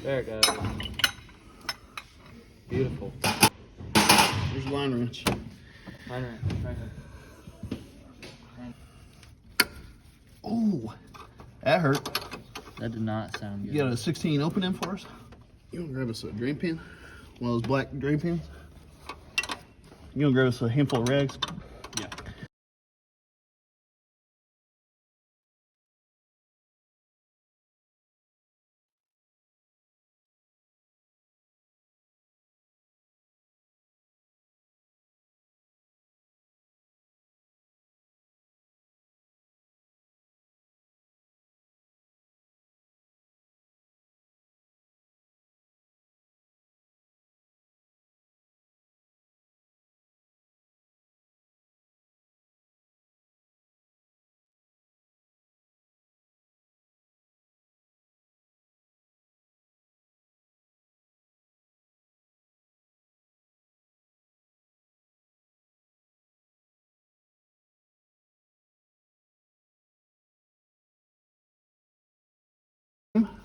There it goes. Beautiful. Here's the line wrench. Line wrench, right here. Oh, that hurt. That did not sound good. You got a 16 opening for us? You want to grab us a drain pin? One of those black drain pins? You want to grab us a handful of rags? Yeah.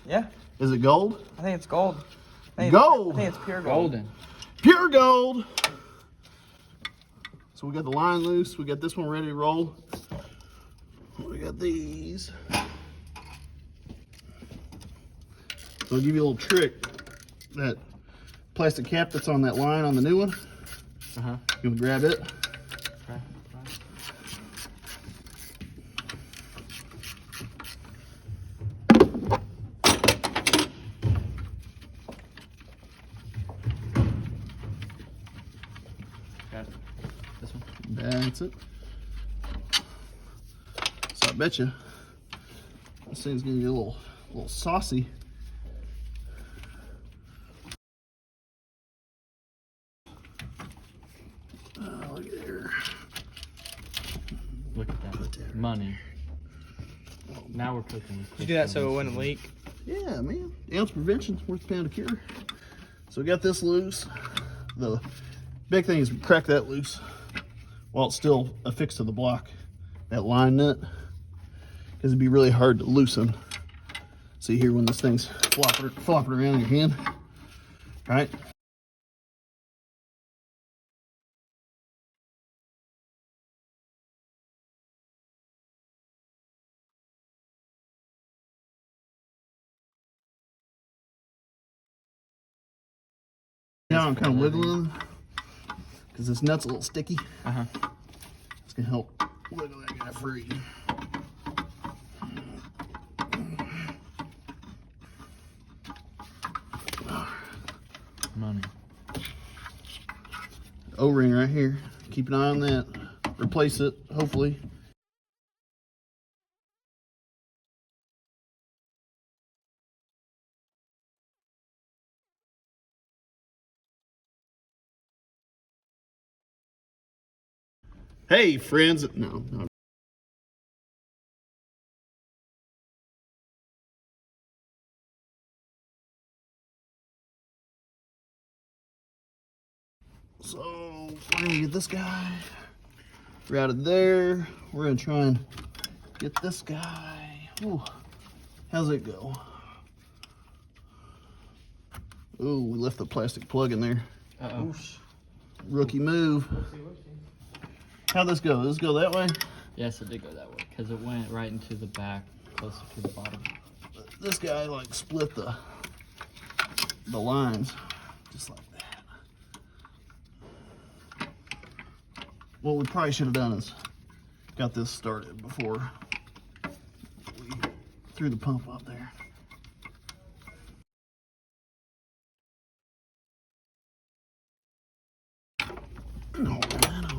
Yeah. Is it gold? I think it's gold. Gold! I think it's pure gold. Golden. Pure gold! So we got the line loose. We got this one ready to roll. We got these. So I'll give you a little trick. That plastic cap that's on that line on the new one. You'll grab it. Okay. Got it. This one. That's it. So I bet you this thing's gonna get a little saucy. Oh, look at here. Look at that. Money. Now we're cooking. Did you do that so it wouldn't leak? Yeah, man. Ounce prevention's worth a pound of cure. So we got this loose. The big thing is crack that loose while it's still affixed to the block, that line nut, because it'd be really hard to loosen. See here when this thing's flopping around in your hand, right? Now I'm kind of wiggling because this nut's a little sticky. It's gonna help wiggle that guy free. Money. O-ring right here. Keep an eye on that. Replace it, hopefully. Hey, friends. No. So, we're gonna get this guy routed there. We're gonna try and get this guy. Ooh, how's it go? Ooh, we left the plastic plug in there. Uh-oh. Rookie move. How'd this go? Does this go that way? Yes, it did go that way because it went right into the back, closer to the bottom. This guy like split the lines, just like that. What we probably should have done is got this started before we threw the pump up there. All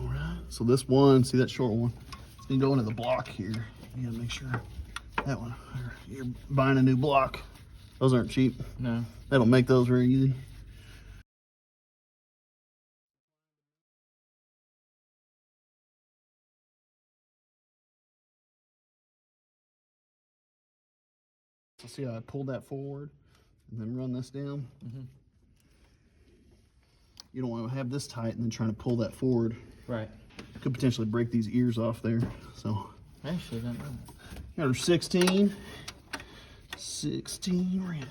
right. So this one, see that short one? It's gonna go into the block here. You gotta make sure that one. You're buying a new block. Those aren't cheap. No. They don't make those very easy. So see how I pulled that forward and then run this down? You don't want to have this tight and then trying to pull that forward. Right. Could potentially break these ears off there. So Actually, don't know. got our 16 wrench.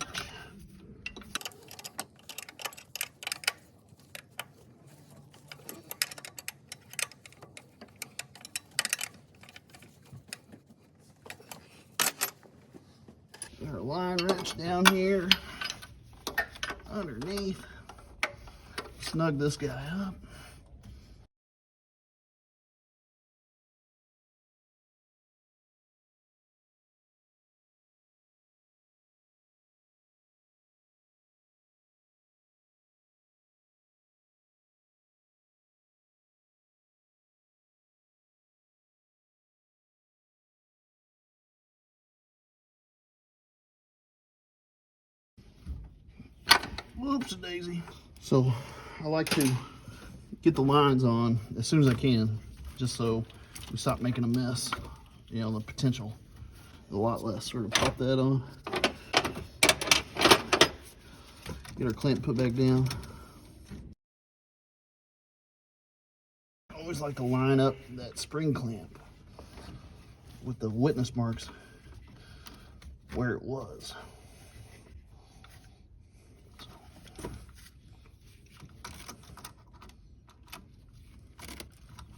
wrench down here underneath. Snug this guy up. Whoops daisy. So I like to get the lines on as soon as I can, just so we stop making a mess. You know, the potential a lot less. Sort of pop that on. Get our clamp put back down. I always like to line up that spring clamp with the witness marks where it was.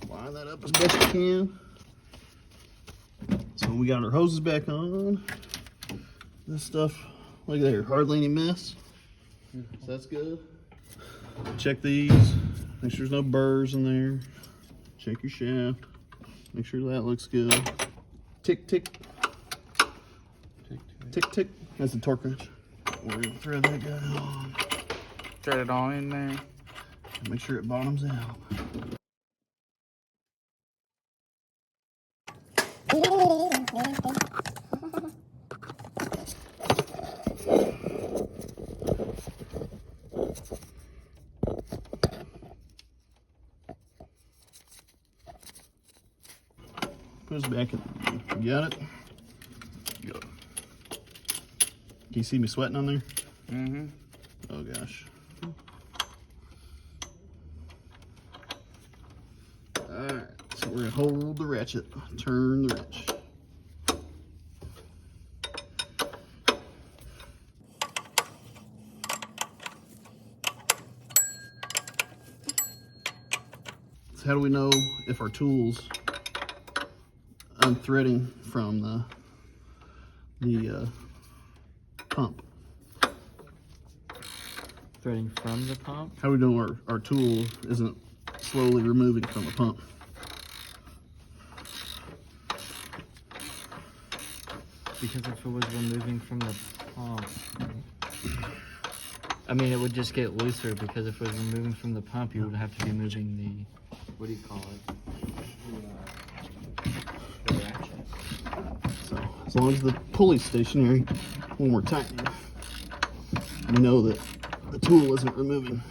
Line that up as best you can. So we got our hoses back on. This stuff, look there, hardly any mess. So that's good. Check these, make sure there's no burrs in there. Check your shaft, make sure that looks good. Tick, tick. Tick, tick. That's the torque wrench. We're gonna thread that guy on. Thread it all in there. Make sure it bottoms out. Put us back in. You got it? Go. Can you see me sweating on there? Mm-hmm. Oh gosh. Alright, so we're gonna hold the ratchet, turn the wrench. So how do we know if our tool's unthreading from the pump? Threading from the pump? How do we know our tool isn't slowly removing from the pump? Because if it was removing from the pump, I mean, it would just get looser, because if it was removing from the pump, you would have to be moving the, what do you call it? The ratchet. So as long as the pulley's stationary when we're tightening, we know that the tool isn't removing.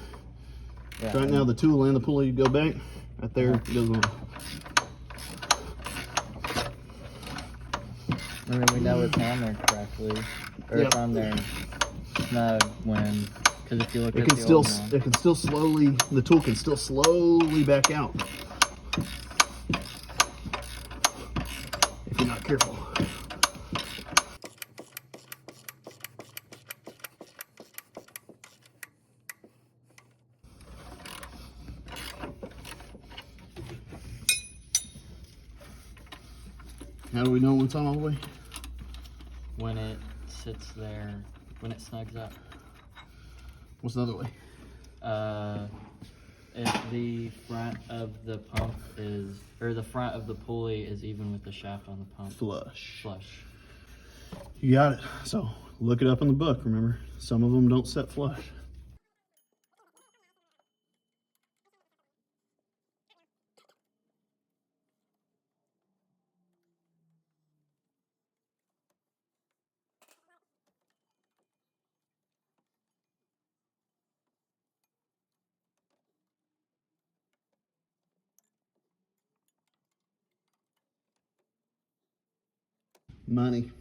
Yeah. So right now the tool and the pulley go back. Right there it goes on. And then we know it's on there correctly, or Yep. it's on there snug when, because if you look It at can the still old one, it can still slowly, the tool can still slowly back out if you're not careful. How do we know when it's on all the way? when it sits there, when it snugs up. What's the other way? If the front of the pump is, or the front of the pulley is even with the shaft on the pump. Flush. Flush. You got it. So look it up in the book, remember? Some of them don't set flush. Money.